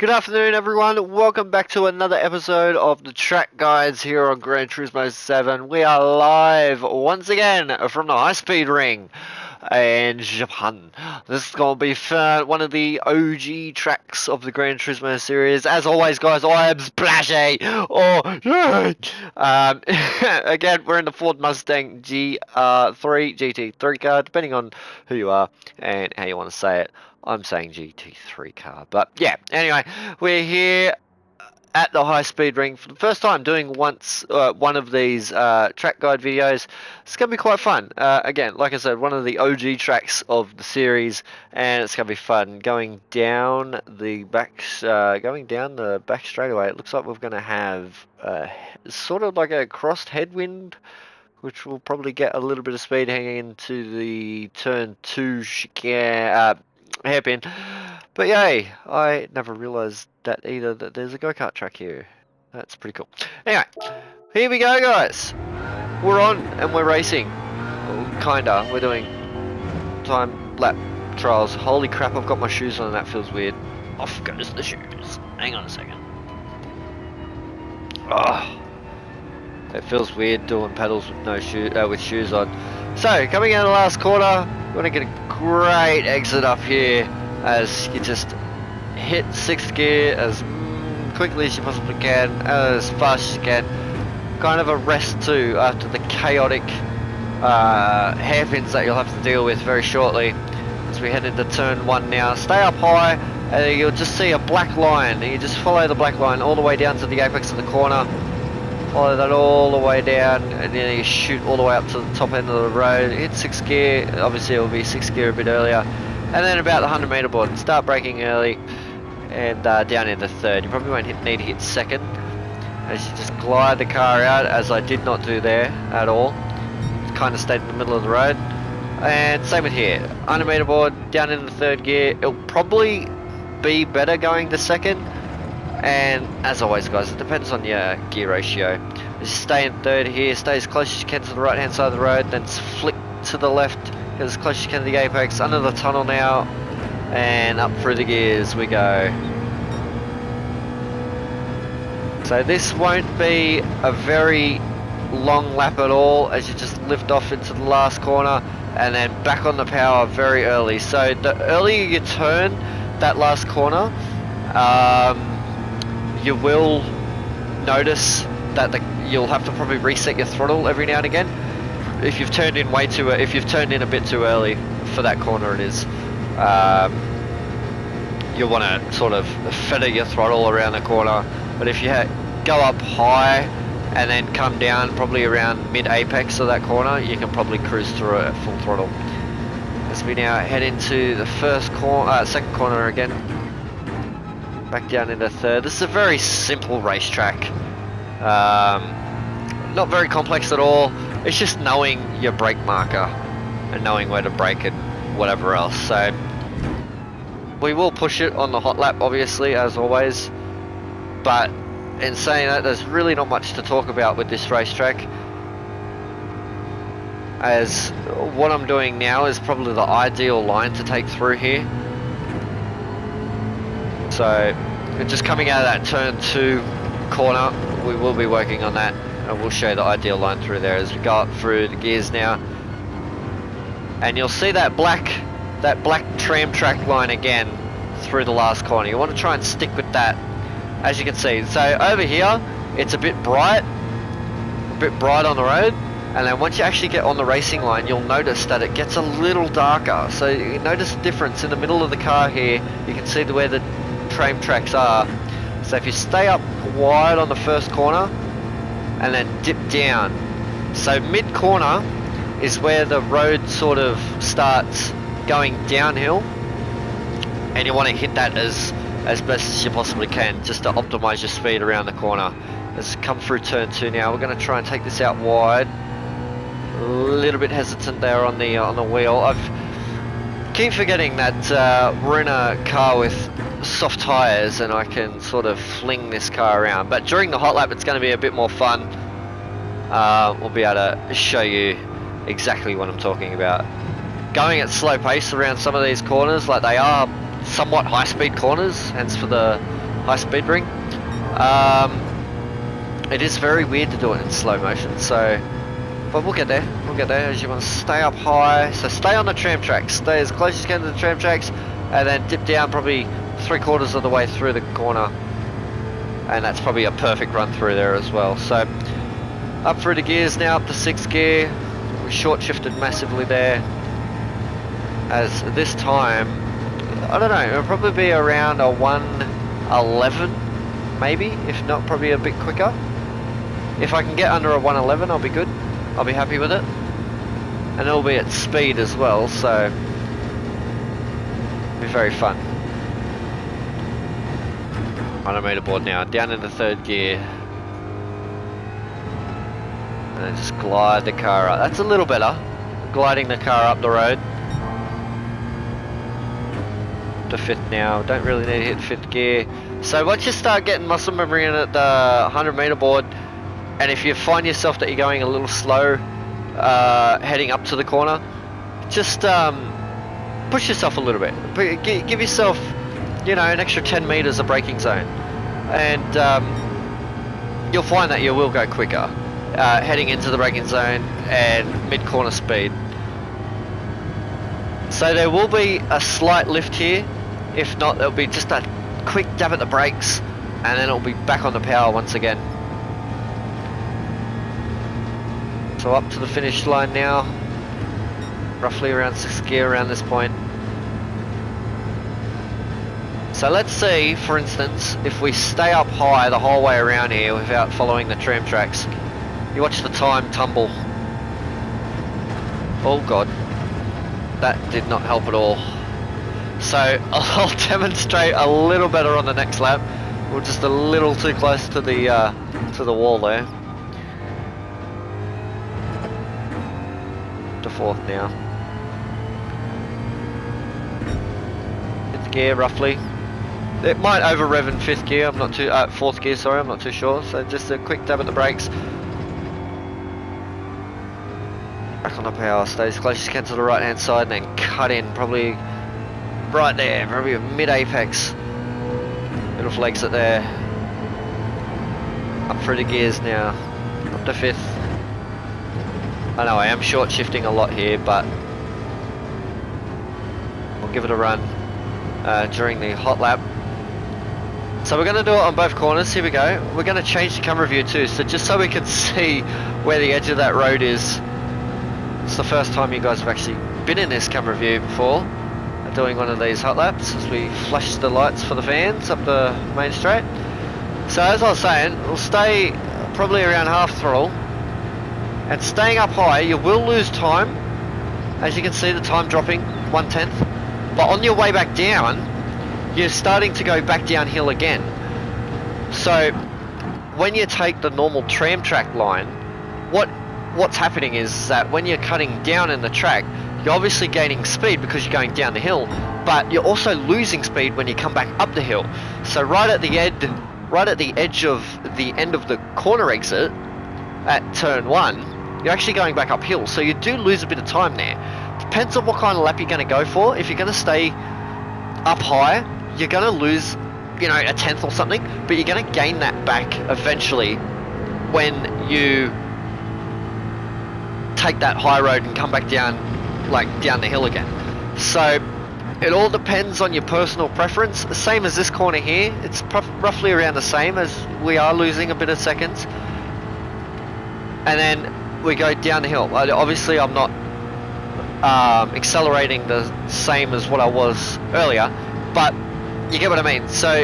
Good afternoon, everyone. Welcome back to another episode of the Track Guides here on Gran Turismo 7. We are live once again from the high-speed ring in Japan. This is going to be fun. One of the OG tracks of the Gran Turismo series. As always, guys, I am Splashy. Again, we're in the Ford Mustang GR3, GT3 car, depending on who you are and how you want to say it. I'm saying GT3 car, but yeah, anyway, we're here at the high speed ring for the first time doing one of these track guide videos. It's going to be quite fun. Again, like I said, one of the OG tracks of the series, and it's going to be fun going down the back straightaway. It looks like we're going to have sort of like a crossed headwind, which will probably get a little bit of speed hanging into the turn 2 chicane. Hairpin, but yay, I never realized that either, that there's a go-kart track here. That's pretty cool. Anyway, here we go, guys. We're on and we're racing. Well, kinda. We're doing time lap trials. Holy crap, I've got my shoes on and that feels weird. Off goes the shoes. Hang on a second. Oh, it feels weird doing pedals with no with shoes on. So, coming out of the last quarter, you want to get a great exit up here as you just hit 6th gear as quickly as you possibly can, as fast as you can. Kind of a rest too after the chaotic hairpins that you'll have to deal with very shortly as we head into turn 1 now. Stay up high and you'll just see a black line, and you just follow the black line all the way down to the apex of the corner. Follow that all the way down, and then you shoot all the way up to the top end of the road. Hit 6th gear, obviously it will be 6th gear a bit earlier, and then about the 100 meter board. Start braking early, and down into 3rd. You probably won't need to hit 2nd, as you just glide the car out, as I did not do there at all. Kind of stayed in the middle of the road. And same with here, 100 meter board, down into 3rd gear. It'll probably be better going to 2nd. And as always, guys, it depends on your gear ratio. As you stay in 3rd here, stay as close as you can to the right hand side of the road, then flick to the left, get as close as you can to the apex, under the tunnel now, and up through the gears we go. So this won't be a very long lap at all, as you just lift off into the last corner and then back on the power very early. So the earlier you turn that last corner, you will notice that you'll have to probably reset your throttle every now and again if you've turned in a bit too early for that corner. It is you want to sort of feather your throttle around the corner, but if you go up high and then come down probably around mid apex of that corner, you can probably cruise through it at full throttle. As we now head into the second corner again, back down into 3rd. This is a very simple racetrack. Not very complex at all. It's just knowing your brake marker and knowing where to brake and whatever else. So we will push it on the hot lap, obviously, as always. But in saying that, there's really not much to talk about with this racetrack, as what I'm doing now is probably the ideal line to take through here. So, just coming out of that turn 2 corner, we will be working on that, and we'll show the ideal line through there as we go up through the gears now. And you'll see that black tram track line again through the last corner. You want to try and stick with that, as you can see. So over here, it's a bit bright on the road, and then once you actually get on the racing line, you'll notice that it gets a little darker. So you notice the difference in the middle of the car here. You can see where the tram tracks are. So if you stay up wide on the first corner and then dip down, so mid corner is where the road sort of starts going downhill, and you want to hit that as best as you possibly can, just to optimize your speed around the corner. Let's come through turn 2 now. We're going to try and take this out wide. A little bit hesitant there on the wheel. I keep forgetting that we're in a car with soft tires and I can sort of fling this car around, but during the hot lap it's going to be a bit more fun. We'll be able to show you exactly what I'm talking about. Going at slow pace around some of these corners, like they are somewhat high speed corners, hence for the high speed ring. It is very weird to do it in slow motion, so, but we'll get there, as you want to stay up high, so stay on the tram tracks, stay as close as you can to the tram tracks, and then dip down probably 3/4 of the way through the corner, and that's probably a perfect run through there as well. So, up through the gears now, up to 6th gear, we short shifted massively there, as this time, I don't know, it'll probably be around a 1:11, maybe, if not probably a bit quicker. If I can get under a 1:11, I'll be good. I'll be happy with it. And it'll be at speed as well, so it'll be very fun. On a motorboard now, down in the 3rd gear. And then just glide the car up. That's a little better, gliding the car up the road. To 5th now, don't really need to hit 5th gear. So once you start getting muscle memory in at the 100 meter board, and if you find yourself that you're going a little slow heading up to the corner, just push yourself a little bit. Give yourself, you know, an extra 10 meters of braking zone, and you'll find that you will go quicker heading into the braking zone and mid-corner speed. So there will be a slight lift here. If not, there'll be just a quick dab at the brakes, and then it'll be back on the power once again. So up to the finish line now, roughly around 6th gear around this point. So let's see, for instance, if we stay up high the whole way around here without following the tram tracks. You watch the time tumble. Oh god, that did not help at all. So I'll demonstrate a little better on the next lap. We're just a little too close to the wall there. To 4th now. 5th gear roughly. It might over rev in 5th gear. I'm not too 4th gear. Sorry, I'm not too sure. So just a quick dab at the brakes. Back on the power. Stay as close as you can to the right hand side, and then cut in probably right there. Probably mid apex. Little flex it there. Up through the gears now. Up to 5th. I know I am short shifting a lot here, but we'll give it a run during the hot lap. So we're going to do it on both corners. Here we go. We're going to change the camera view too, so just so we can see where the edge of that road is. It's the first time you guys have actually been in this camera view before, doing one of these hot laps as we flash the lights for the fans up the main straight. So as I was saying, we'll stay probably around half throttle. And staying up high, you will lose time. As you can see, the time dropping 1/10. But on your way back down, you're starting to go back downhill again. So when you take the normal tram track line, what's happening is that when you're cutting down in the track, you're obviously gaining speed because you're going down the hill, but you're also losing speed when you come back up the hill. So right at the edge of the end of the corner exit at turn 1, you're actually going back uphill, so you do lose a bit of time there. Depends on what kind of lap you're going to go for. If you're going to stay up high, you're going to lose, you know, a 1/10 or something, but you're going to gain that back eventually when you take that high road and come back down, like down the hill again. So it all depends on your personal preference. Same as this corner here, it's roughly around the same, as we are losing a bit of seconds. And then we go down the hill. Obviously I'm not accelerating the same as what I was earlier, but you get what I mean. So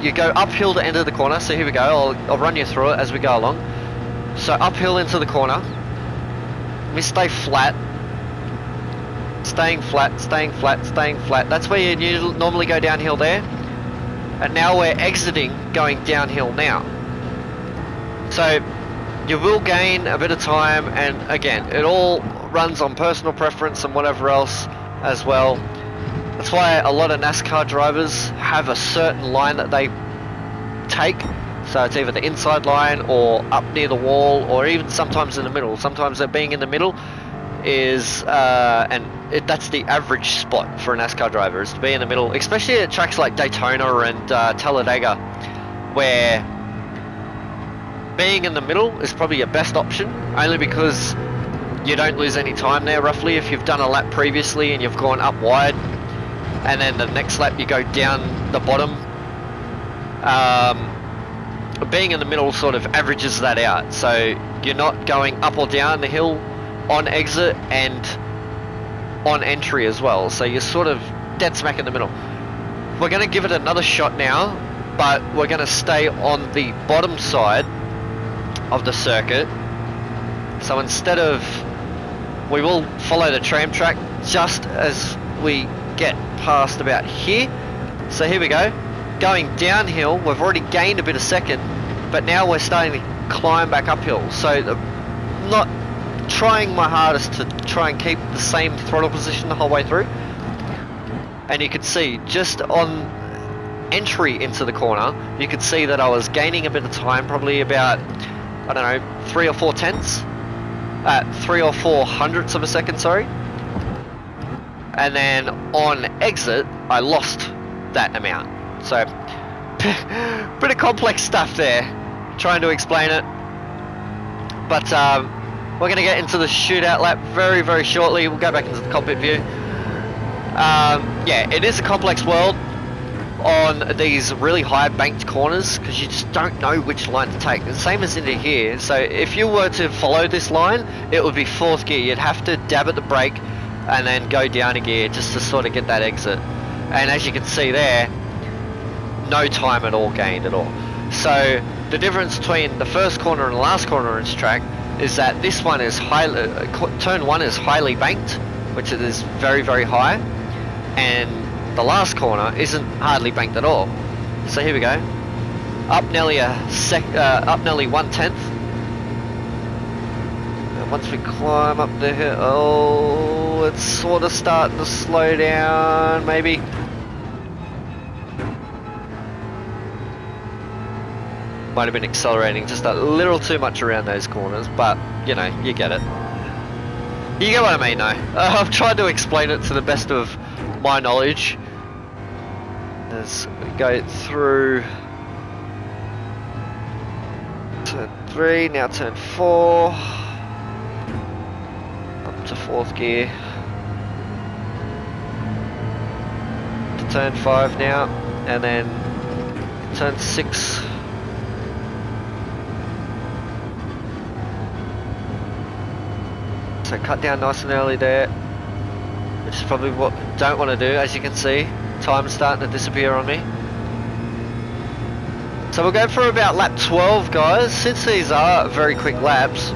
you go uphill to enter the corner. So here we go, I'll run you through it as we go along. So uphill into the corner, we stay flat, staying flat, staying flat, staying flat. That's where you normally go downhill there. And now we're exiting, going downhill now. So you will gain a bit of time, and again, it all runs on personal preference and whatever else as well. That's why a lot of NASCAR drivers have a certain line that they take. So it's either the inside line or up near the wall, or even sometimes in the middle. Sometimes they're being in the middle is, that's the average spot for a NASCAR driver, is to be in the middle, especially at tracks like Daytona and Talladega, where being in the middle is probably your best option, only because you don't lose any time there roughly if you've done a lap previously and you've gone up wide, and then the next lap you go down the bottom. Being in the middle sort of averages that out, so you're not going up or down the hill on exit and on entry as well, so you're sort of dead smack in the middle. We're going to give it another shot now, but we're going to stay on the bottom side of the circuit. So instead of, we will follow the tram track just as we get past about here. So here we go, going downhill. We've already gained a bit of second, but now we're starting to climb back uphill, so not trying my hardest to try and keep the same throttle position the whole way through. And you can see just on entry into the corner, you could see that I was gaining a bit of time, probably about, I don't know, 3 or 4 tenths, 3 or 4 hundredths of a second, sorry. And then on exit, I lost that amount. So, bit of complex stuff there, trying to explain it. But we're going to get into the shootout lap very, very shortly. We'll go back into the cockpit view. Yeah, it is a complex world on these really high banked corners, because you just don't know which line to take. The same as into here. So if you were to follow this line, it would be 4th gear. You'd have to dab at the brake and then go down a gear just to sort of get that exit. And as you can see there, no time at all gained at all. So the difference between the first corner and the last corner on this track is that this one is turn 1 is highly banked, which it is very, very high, and the last corner isn't hardly banked at all. So here we go, up nearly up nearly 1/10. And once we climb up the hill, oh, it's sort of starting to slow down, maybe. Might have been accelerating just a little too much around those corners, but you know, you get it. You get what I mean, though. I've tried to explain it to the best of my knowledge. As we go through turn 3, now turn 4, up to 4th gear, to turn 5 now, and then turn 6. So cut down nice and early there, which is probably what I don't want to do. As you can see, time's starting to disappear on me. So we'll go for about lap 12, guys. Since these are very quick laps,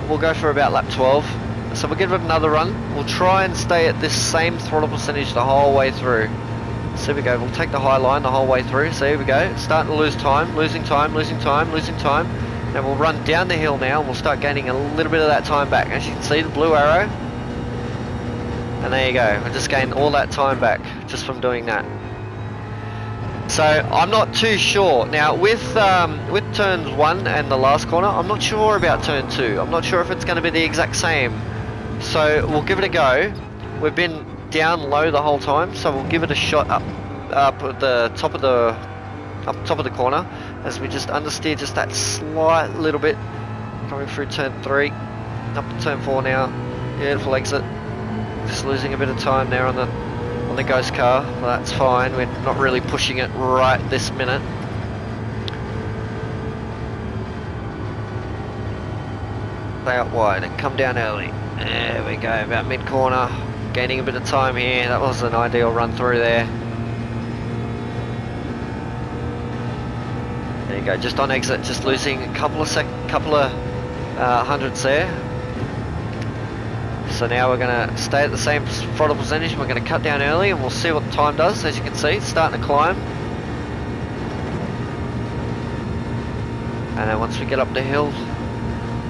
we'll go for about lap 12. So we'll give it another run. We'll try and stay at this same throttle percentage the whole way through. So here we go, we'll take the high line the whole way through. So here we go, starting to lose time, losing time, losing time, losing time. Then we'll run down the hill now, and we'll start gaining a little bit of that time back. As you can see, the blue arrow. And there you go, I just gained all that time back just from doing that. So I'm not too sure. Now with turns 1 and the last corner, I'm not sure about turn 2. I'm not sure if it's going to be the exact same. So we'll give it a go. We've been down low the whole time, so we'll give it a shot up at the top of the corner, as we just understeer just that slight little bit, coming through turn 3, up to turn 4 now. Beautiful exit. Just losing a bit of time there on the ghost car. Well, that's fine, we're not really pushing it right this minute. Play out wide and come down early. There we go, about mid corner, gaining a bit of time here. That was an ideal run through there. There you go, just on exit, just losing a couple of hundredths there. So now we're going to stay at the same throttle percentage, and we're going to cut down early, and we'll see what the time does. As you can see, it's starting to climb. And then once we get up the hill,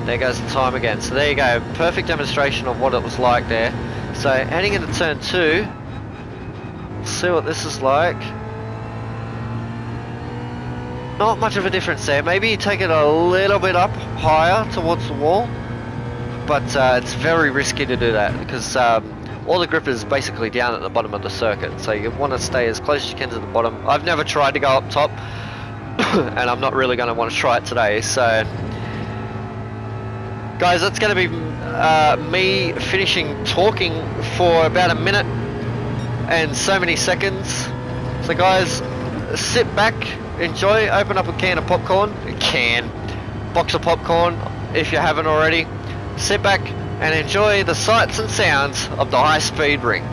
there goes the time again. So there you go, perfect demonstration of what it was like there. So heading into turn 2, we'll see what this is like. Not much of a difference there. Maybe you take it a little bit up higher towards the wall. but it's very risky to do that because all the grip is basically down at the bottom of the circuit, so you want to stay as close as you can to the bottom. I've never tried to go up top and I'm not really going to want to try it today. So guys, that's going to be me finishing talking for about a minute and so many seconds. So guys, sit back, enjoy, open up a can of popcorn, box of popcorn if you haven't already. Sit back and enjoy the sights and sounds of the high-speed ring.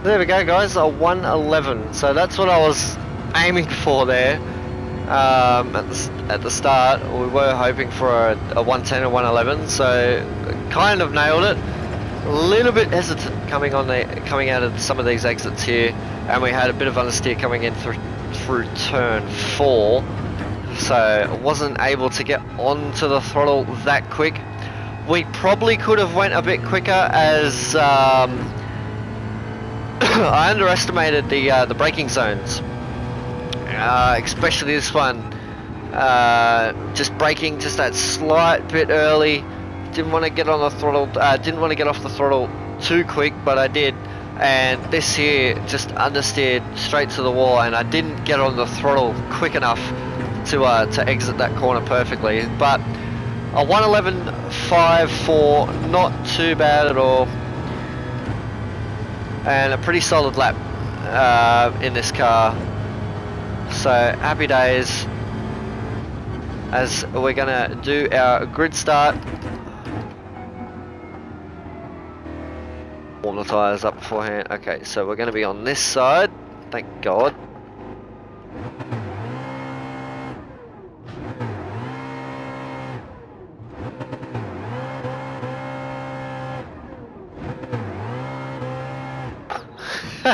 There we go guys, a 111, so that's what I was aiming for there at the start. We were hoping for a 110 or 111, so kind of nailed it. A little bit hesitant coming out of some of these exits here, and we had a bit of understeer coming in through turn 4, so wasn't able to get onto the throttle that quick. We probably could have went a bit quicker as I underestimated the braking zones, especially this one. Just braking just that slight bit early. Didn't want to get on the throttle. Didn't want to get off the throttle too quick, but I did. And this here just understeered straight to the wall, and I didn't get on the throttle quick enough to exit that corner perfectly. But a 111.54, not too bad at all. And a pretty solid lap in this car, so happy days as we're gonna do our grid start. Warm the tyres up beforehand. Okay, so we're gonna be on this side, thank God.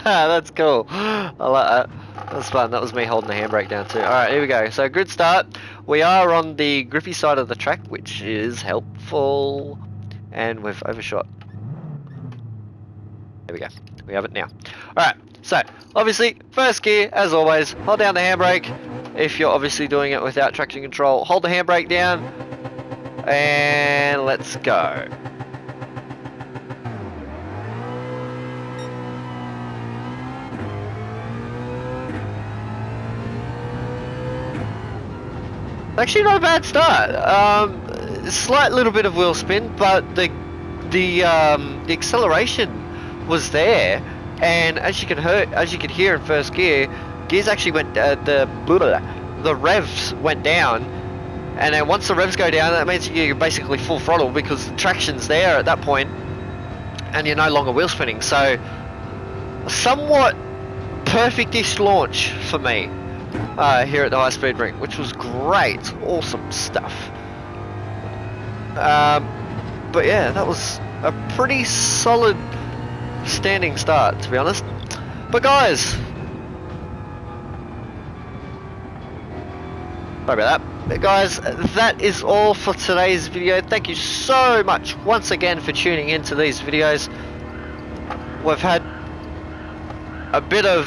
That's cool. I like that. That's fun. That was me holding the handbrake down too. Alright, here we go. So grid start. We are on the grippy side of the track, which is helpful. And we've overshot. There we go. We have it now. Alright, so obviously first gear, as always, hold down the handbrake. If you're obviously doing it without traction control, hold the handbrake down. And let's go. Actually, not a bad start. Slight little bit of wheel spin, but the acceleration was there, and as you can hear in first gear, gears actually went the revs went down, and then once the revs go down, that means you're basically full throttle because the traction's there at that point, and you're no longer wheel spinning. So, somewhat perfect-ish launch for me. Here at the high speed ring, which was great, awesome stuff. But yeah, that was a pretty solid standing start, to be honest. But guys, sorry about that. But guys, that is all for today's video. Thank you so much once again for tuning into these videos. We've had a bit of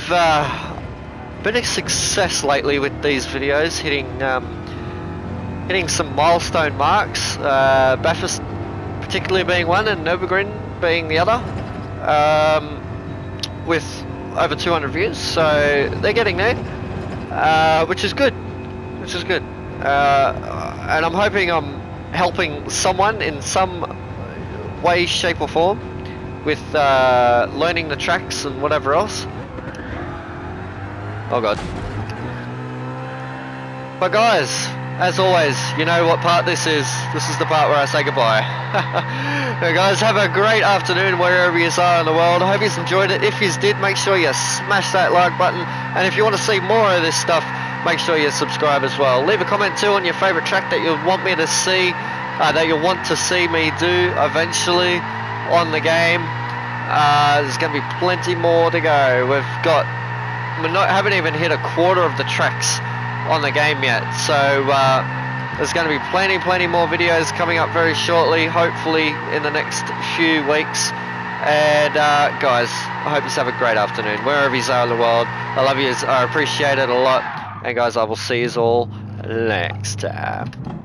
bit of success lately with these videos, hitting some milestone marks. Bathurst particularly being one, and Nürburgring being the other, with over 200 views. So they're getting there, which is good. And I'm hoping I'm helping someone in some way, shape or form with learning the tracks and whatever else. Oh god. But guys, as always, you know what part this is. This is the part where I say goodbye. Hey guys, have a great afternoon wherever you are in the world. I hope you enjoyed it. If you did, make sure you smash that like button. And if you want to see more of this stuff, make sure you subscribe as well. Leave a comment too on your favourite track that you want me to see, that you want to see me do eventually on the game. There's going to be plenty more to go. Haven't even hit a quarter of the tracks on the game yet, so there's going to be plenty more videos coming up very shortly, hopefully in the next few weeks. And guys, I hope you have a great afternoon wherever you are in the world. I love you, I appreciate it a lot, and guys, I will see you all next time.